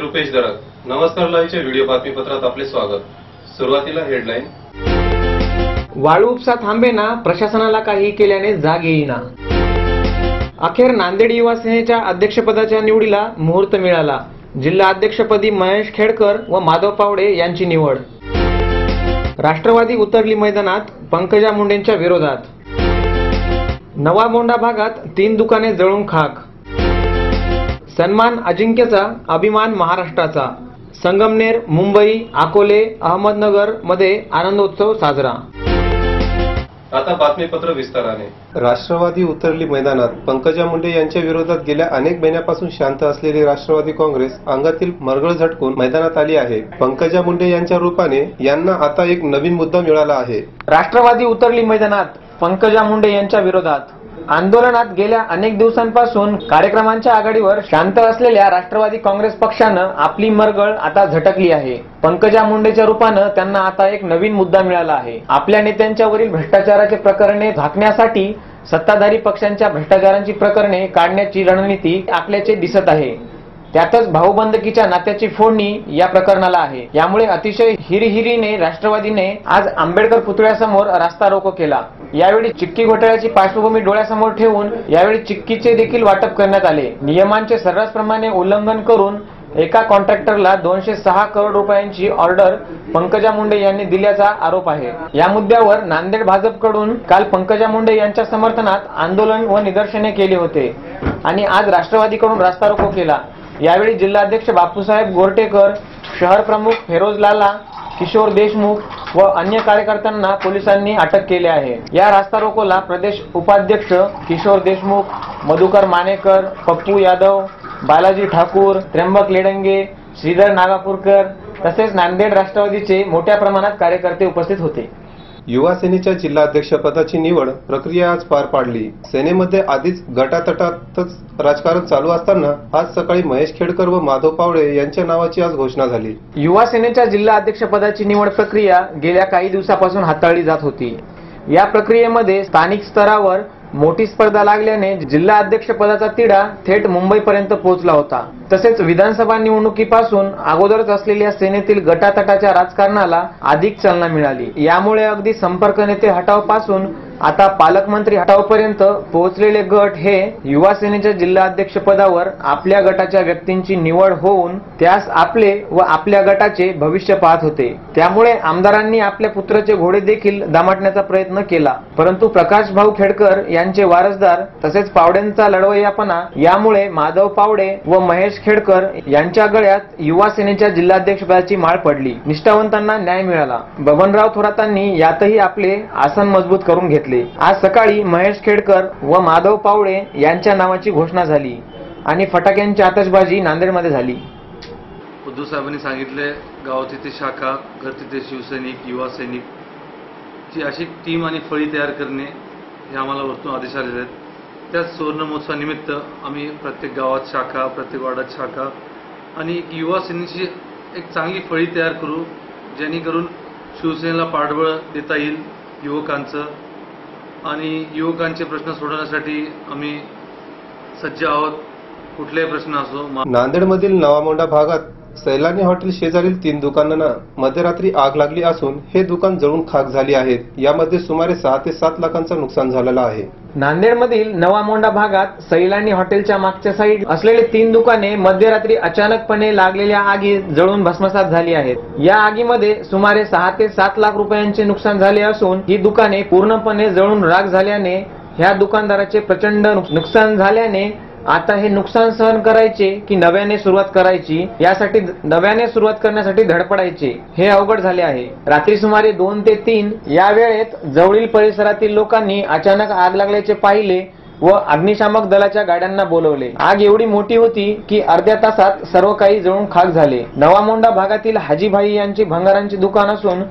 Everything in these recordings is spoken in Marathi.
रुपेश दरात. नमस्कार लाईव्हच्या व्हिडिओ बातमीपत्रात आपले स्वागत. सुरुवातीला हेडलाईन. वाळू उपसा थांबेना, प्रशासनाला काही केल्याने जाग येईना. अखेर नांदेड युवा सेनेच्या अध्यक्षपदाच्या निवडीला मुहूर्त मिळाला. जिल्हा अध्यक्षपदी महेश खेडकर व माधव पावडे यांची निवड. राष्ट्रवादी उतरली मैदानात पंकजा मुंडेंच्या विरोधात. नवा मोंढा भागात 3 दुकाने जळून खाक. सन्मान अजिंक्यचा, अभिमान महाराष्ट्राचा. संगमनेर, मुंबई, अकोले, अहमदनगर मध्ये आनंदोत्सव साजरा. आता बातमीपत्र विस्ताराने. राष्ट्रवादी उतरली मैदानात. पंकजा मुंडे यांच्या विरोधात गेल्या अनेक महिन्यापासून शांत असलेली राष्ट्रवादी काँग्रेस अंगातील मरगळ झटकून मैदानात आली आहे. पंकजा मुंडे यांच्या रूपाने यांना आता एक नवीन मुद्दा मिळाला आहे. राष्ट्रवादी उतरली मैदानात पंकजा मुंडे यांच्या विरोधात. आंदोलनात गेल्या अनेक दिवसांपासून कार्यक्रमांच्या आघाडीवर शांत असलेल्या राष्ट्रवादी काँग्रेस पक्षानं आपली मरगळ आता झटकली आहे. पंकजा मुंडेच्या रूपानं त्यांना आता एक नवीन मुद्दा मिळाला आहे. आपल्या नेत्यांच्यावरील भ्रष्टाचाराचे प्रकरणे झाकण्यासाठी सत्ताधारी पक्षांच्या भ्रष्टाचारांची प्रकरणे काढण्याची रणनीती आखल्याचे दिसत आहे. त्यातच भाऊबंदकीच्या नात्याची फोडणी या प्रकरणाला आहे. यामुळे अतिशय हिरिहिरीने राष्ट्रवादीने आज आंबेडकर पुतळ्यासमोर रास्ता रोको केला. यावेळी चिक्की घोटाळ्याची पार्श्वभूमी डोळ्यासमोर ठेवून यावेळी चिक्कीचे देखील वाटप करण्यात आले. नियमांचे सर्रासप्रमाणे उल्लंघन करून एका कॉन्ट्रॅक्टरला 206 करोड रुपयांची ऑर्डर पंकजा मुंडे यांनी दिल्याचा आरोप आहे. या मुद्द्यावर नांदेड भाजपकडून काल पंकजा मुंडे यांच्या समर्थनात आंदोलन व निदर्शने केली होते आणि आज राष्ट्रवादीकडून रास्ता रोको केला. यावेळी जिल्हाध्यक्ष बापूसाहेब गोरटेकर, शहर प्रमुख फेरोज लाला, किशोर देशमुख व अन्य कार्यकर्त्यांना पोलिसांनी अटक केली आहे. या रास्ता रोकोला प्रदेश उपाध्यक्ष किशोर देशमुख, मधुकर मानेकर, पप्पू यादव, बालाजी ठाकूर, त्र्यंबक लेडंगे, श्रीधर नागापूरकर तसेच नांदेड राष्ट्रवादीचे मोठ्या प्रमाणात कार्यकर्ते उपस्थित होते. युवा सेनेच्या जिल्हाध्यक्षपदाची निवड प्रक्रिया आज पार पाडली. सेनेमध्ये आधीच गटातटातच राजकारण चालू असताना आज सकाळी महेश खेडकर व माधव पावडे यांच्या नावाची आज घोषणा झाली. युवा सेनेच्या जिल्हा अध्यक्षपदाची निवड प्रक्रिया गेल्या काही दिवसापासून हाताळली जात होती. या प्रक्रियेमध्ये स्थानिक स्तरावर मोठी स्पर्धा लागल्याने जिल्हा अध्यक्षपदाचा तिढा थेट मुंबईपर्यंत पोहोचला होता. तसेच विधानसभा निवडणुकीपासून अगोदरच असलेल्या सेनेतील गटातटाच्या राजकारणाला अधिक चालना मिळाली. यामुळे अगदी संपर्क नेते हटावपासून आता पालकमंत्री हटावपर्यंत पोहोचलेले गट हे युवा सेनेच्या जिल्हा अध्यक्षपदावर आपल्या गटाच्या व्यक्तींची निवड होऊन त्यास आपले व आपल्या गटाचे भविष्य पाहत होते. त्यामुळे आमदारांनी आपल्या पुत्राचे घोडे देखील दामटण्याचा प्रयत्न केला. परंतु प्रकाश भाऊ खेडकर यांचे वारसदार तसेच पावडेंचा लढवय्यापणा यामुळे माधव पावडे व महेश खेडकर यांच्या गळ्यात युवा सेनेच्या जिल्हाध्यक्षपदाची माळ पडली. निष्ठावंतांना न्याय मिळाला. बबनराव थोरातांनी यातही आपले आसन मजबूत करून घेतले. आज सकाळी महेश खेडकर व माधव पावडे यांच्या नावाची घोषणा झाली आणि फटाक्यांची आतषबाजी नांदेडमध्ये झाली. उद्धव साहेबांनी सांगितले गाव तिथे शाखा, घर तिथे शिवसैनिक, युवा सैनिक ची अशी टीम आणि फळी तयार करणे हे आम्हाला वरतून आदेश आलेले आहेत. त्याच सुवर्ण महोत्सवानिमित्त आम्ही प्रत्येक गावात शाखा, प्रत्येक वार्डात शाखा आणि युवा सेनेची एक चांगली फळी तयार करू, जेणेकरून शिवसेनेला पाठबळ देता येईल युवकांचं आणि युवकांचे प्रश्न सोडवण्यासाठी आम्ही सज्ज आहोत. कुठलेही प्रश्न असो. नांदेडमधील नवा मोंढा भागात सैलानी हॉटेल शेजारील 3 दुकानांना मध्यरात्री आग लागली असून हे दुकान जळून खाक झाली आहेत. यामध्ये सुमारे 6 ते 7 लाखांचं नुकसान झालेलं आहे. नांदेडमधील नवा मोंढा भागात सैलानी हॉटेलच्या मागच्या साईड असलेले 3 दुकाने मध्यरात्री अचानकपणे लागलेल्या आगीत जळून भस्मसात झाली आहेत. या आगीमध्ये सुमारे 6 ते 7 लाख रुपयांचे नुकसान झाले असून ही दुकाने पूर्णपणे जळून राख झाल्याने ह्या दुकानदाराचे प्रचंड नुकसान झाल्याने आता हे नुकसान सहन करायचे की नव्याने सुरुवात करायची, यासाठी नव्याने सुरुवात करण्यासाठी धडपडायचे हे अवघड झाले आहे. रात्री सुमारे 2 ते 3 या वेळेत जवळील परिसरातील लोकांनी अचानक आग लागल्याचे पाहिले व अग्निशामक दलाच्या गाड्यांना बोलवले. आग एवढी मोठी होती की अर्ध्या तासात सर्व काही जळून खाक झाले. नवा मोंढा भागातील हाजीभाई यांची भंगारांची दुकान असून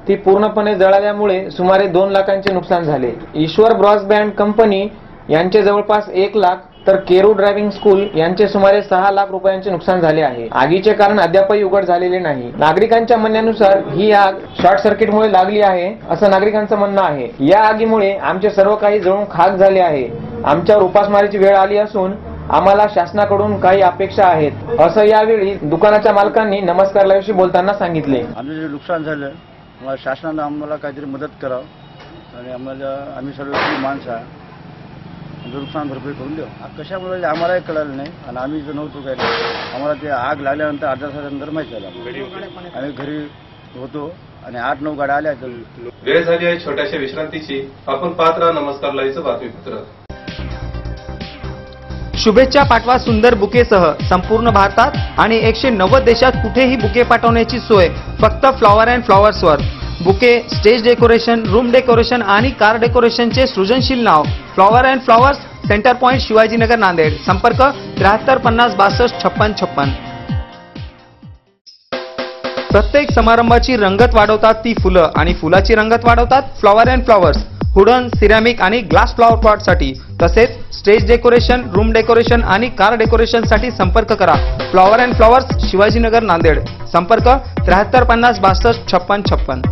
ती पूर्णपणे जळाल्यामुळे सुमारे 2 लाखांचे नुकसान झाले. ईश्वर ब्रॉडबँड कंपनी यांचे जवळपास 1 लाख तर केरू ड्रायव्हिंग स्कूल यांचे सुमारे 6 लाख रुपयांचे नुकसान झाले आहे. आगीचे कारण अद्यापही उघड झालेले नाही. नागरिकांच्या म्हणण्यानुसार ही आग शॉर्ट सर्किटमुळे लागली आहे असं नागरिकांचं म्हणणं आहे. या आगीमुळे आमचे सर्व काही जळून खाक झाले आहे. आमच्यावर उपासमारीची वेळ आली असून आम्हाला शासनाकडून काही अपेक्षा आहेत, असं यावेळी दुकानाच्या मालकांनी नमस्कार लाईव्हशी बोलताना सांगितले. आम्ही जे नुकसान झालं मला शासनानं आम्हाला काहीतरी मदत करावं आणि आम्ही सर्व माणसं आहे, आमचं नुकसान भरपाई करून देऊ. कशामुळे आम्हालाही कळलं नाही आणि आम्ही जर नव्हतो काय, आम्हाला ते आग लागल्यानंतर अर्ध्या तासानंतर माहिती झालं. आम्ही घरी होतो आणि 8-9 गाड्या आल्या. वेळ झाली आहे छोट्याशा विश्रांतीची. आपण पाहत राहा नमस्कार लाईव्हचं बातमीपत्र. शुभेच्छा पाठवा सुंदर बुकेसह संपूर्ण भारतात आणि 190 देशात कुठेही बुके पाठवण्याची सोय फक्त फ्लॉवर अँड फ्लॉवर्सवर. Bouquet, stage decoration, room decoration आणि कार डेकोरेशनचे सृजनशील नाव flower and flowers, centre point, Shivajinagar, Nanded. संपर्क 73 50 62 56 56. प्रत्येक समारंभाची रंगत वाढवतात ती फुलं आणि फुलाची रंगत वाढवतात flower and flowers. Wooden, ceramic आणि ग्लास फ्लॉवर पॉटसाठी तसेच स्टेज डेकोरेशन, रूम डेकोरेशन आणि कार डेकोरेशनसाठी संपर्क करा. Flower and flowers, Shivajinagar, Nanded. संपर्क 73 50 62 56 56.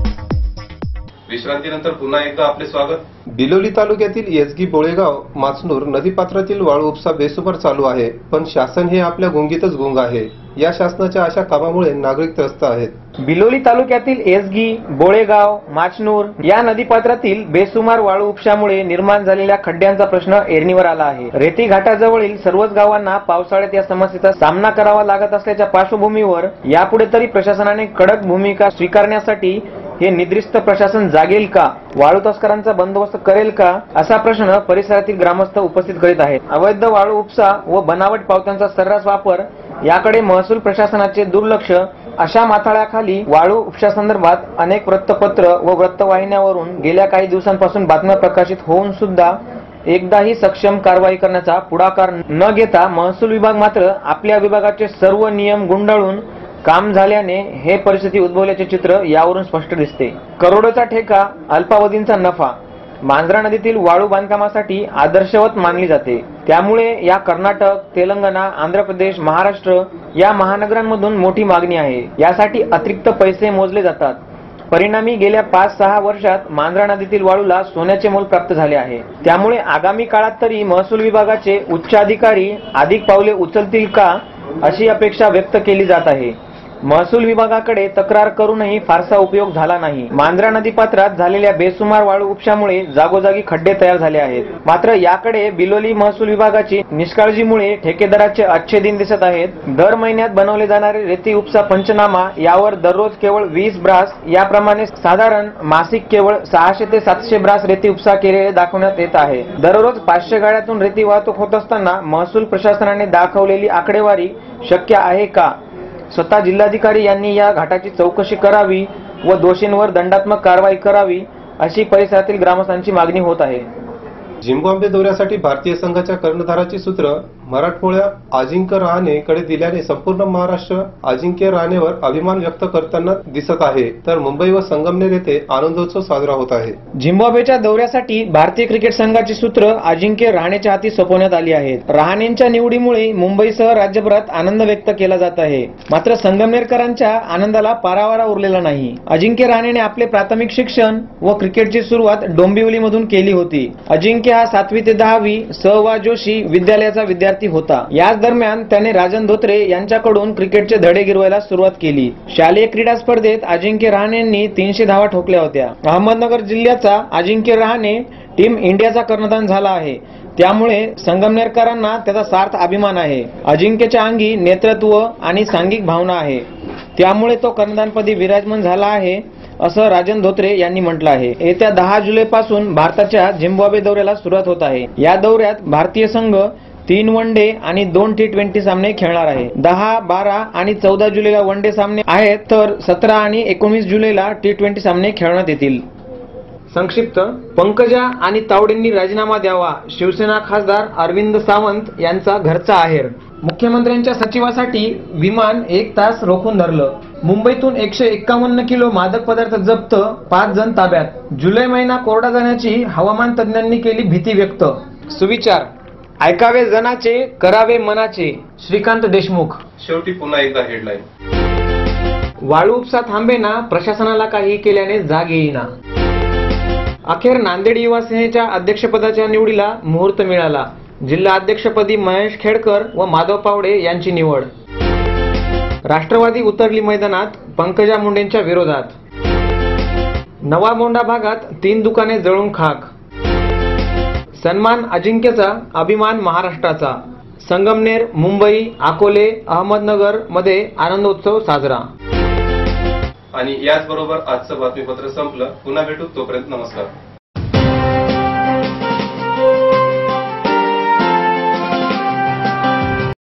विश्रांतीनंतर पुन्हा एकदा आपले स्वागत. बिलोली तालुक्यातील येसगी बोळेगाव माचनूर नदीपात्रातील वाळू उपसा बेसुमार चालू आहे, पण शासन हे आपल्या गुंगीतच गुंग आहे. या शासनाच्या अशा कामामुळे नागरिक त्रस्त आहेत. बिलोली तालुक्यातील येसगी, बोळेगाव, माचनूर या नदीपात्रातील बेसुमार वाळू उपशामुळे निर्माण झालेल्या खड्ड्यांचा प्रश्न ऐरणीवर आला आहे. रेती घाटाजवळील सर्वच गावांना पावसाळ्यात या समस्येचा सामना करावा लागत असल्याच्या पार्श्वभूमीवर यापुढे तरी प्रशासनाने कडक भूमिका स्वीकारण्यासाठी हे निद्रिस्त प्रशासन जागेल का, वाळू तस्करांचा बंदोबस्त करेल का, असा प्रश्न परिसरातील ग्रामस्थ उपस्थित करीत आहेत. अवैध वाळू उपसा व बनावट पावत्यांचा सर्रास वापर याकडे महसूल प्रशासनाचे दुर्लक्ष, अशा माथाळ्याखाली वाळू उपशासंदर्भात अनेक वृत्तपत्र व वृत्तवाहिन्यांवरून गेल्या काही दिवसांपासून बातम्या प्रकाशित होऊन सुद्धा एकदाही सक्षम कारवाई करण्याचा पुढाकार न घेता महसूल विभाग मात्र आपल्या विभागाचे सर्व नियम गुंडाळून काम झाल्याने हे परिस्थिती उद्भवल्याचे चित्र यावरून स्पष्ट दिसते. करोडोचा ठेका, अल्पावधींचा नफा मांजरा नदीतील वाळू बांधकामासाठी आदर्शवत मानली जाते. त्यामुळे या कर्नाटक, तेलंगणा, आंध्र प्रदेश, महाराष्ट्र या महानगरांमधून मोठी मागणी आहे. यासाठी अतिरिक्त पैसे मोजले जातात. परिणामी गेल्या 5-6 वर्षात मांजरा नदीतील वाळूला सोन्याचे मोल प्राप्त झाले आहे. त्यामुळे आगामी काळात तरी महसूल विभागाचे उच्च अधिकारी अधिक पावले उचलतील का, अशी अपेक्षा व्यक्त केली जात आहे. महसूल विभागाकडे तक्रार करूनही फारसा उपयोग झाला नाही. मांजरा नदीपात्रात झालेल्या बेसुमार वाळू उपशामुळे जागोजागी खड्डे तयार झाले आहेत. मात्र याकडे बिलोली महसूल विभागाची निष्काळजीमुळे ठेकेदाराचे अच्छे दिन दिसत आहेत. दर महिन्यात बनवले जाणारे रेती उपसा पंचनामा यावर दररोज केवळ 20 ब्रास याप्रमाणे साधारण मासिक केवळ 600 ते 700 ब्रास रेती उपसा केलेले दाखवण्यात येत आहे. दररोज 500 गाड्यातून रेती वाहतूक होत असताना महसूल प्रशासनाने दाखवलेली आकडेवारी शक्य आहे का? स्वतः जिल्हाधिकारी यांनी या घाटाची चौकशी करावी व दोषींवर दंडात्मक कारवाई करावी, अशी परिसरातील ग्रामस्थांची मागणी होत आहे. झिम्बाब्वे दौऱ्यासाठी भारतीय संघाच्या कर्णधाराची सूत्र मराठमोळ्या अजिंक्य रहाणे कडे दिल्याने संपूर्ण महाराष्ट्र अजिंक्य रहाणेवर अभिमान व्यक्त करताना दिसत आहे, तर मुंबई व संगमनेर येथे आनंदोत्सव साजरा होत आहे. झिम्बाब्वेच्या दौऱ्यासाठी भारतीय क्रिकेट संघाची सूत्र अजिंक्य रहाणेच्या हाती सोपवण्यात आली आहेत. रहाणेंच्या निवडीमुळे मुंबईसह राज्यभरात आनंद व्यक्त केला जात आहे. मात्र संगमनेरकरांच्या आनंदाला पारावारा उरलेला नाही. अजिंक्य रहाणेने आपले प्राथमिक शिक्षण व क्रिकेटची सुरुवात डोंबिवलीमधून केली होती. अजिंक्य हा 7वी ते 10वी स.वा. जोशी विद्यालयाचा विद्यार्थी होता. याच दरम्यान त्याने राजन धोत्रे यांच्याकडून क्रिकेटचे धडे गिरवायला सुरुवात केली. शालेय क्रीडा स्पर्धेत अजिंक्य रहाणेंनी 300 धावा ठोकल्या होत्या. अहमदनगर जिल्ह्याचा अजिंक्य रहाणे टीम इंडियाचा कर्णधार झाला आहे. त्यामुळे संगमनेरकरांना त्याचा सार्थ अभिमान आहे. अजिंक्यच्या अंगी नेतृत्व आणि सांघिक भावना आहे. त्यामुळे तो कर्णधारपदी विराजमान झाला आहे, असं राजन धोत्रे यांनी म्हटलं आहे. येत्या 10 जुलैपासून भारताच्या झिम्बाब्वे दौऱ्याला सुरुवात होत आहे. या दौऱ्यात भारतीय संघ 3 वन डे आणि 2 T20 सामने खेळणार आहे. 10, 12 आणि 14 जुलैला वन डे सामने आहेत, तर 17 आणि 19 जुलैला T20 सामने खेळण्यात येतील. संक्षिप्त: पंकजा आणि तावडेंनी राजीनामा द्यावा, शिवसेना खासदार अरविंद सावंत यांचा घरचा आहेर. मुख्यमंत्र्यांच्या सचिवासाठी विमान 1 तास रोखून धरलं. मुंबईतून 151 किलो मादक पदार्थ जप्त, 5 जण ताब्यात. जुलै महिना कोरडा जाण्याची हवामान तज्ज्ञांनी केली भीती व्यक्त. सुविचार: ऐकावे जनाचे, करावे मनाचे. श्रीकांत देशमुख. शेवटी पुन्हा एकदा हेडलाईन. वाळू उपसा थांबेना, प्रशासनाला काही केल्याने जाग येईना. अखेर नांदेड युवा सेनेच्या अध्यक्षपदाच्या निवडीला मुहूर्त मिळाला. जिल्हा अध्यक्षपदी महेश खेडकर व माधव पावडे यांची निवड. राष्ट्रवादी उतरली मैदानात पंकजा मुंडेंच्या विरोधात. नवा मोंढा भागात 3 दुकाने जळून खाक. सन्मान अजिंक्यचा अभिमान महाराष्ट्राचा. संगमनेर, मुंबई, अकोले, अहमदनगर मध्ये आनंदोत्सव साजरा. आणि याचबरोबर आजचं बातमीपत्र संपलं. पुन्हा भेटू, तोपर्यंत नमस्कार.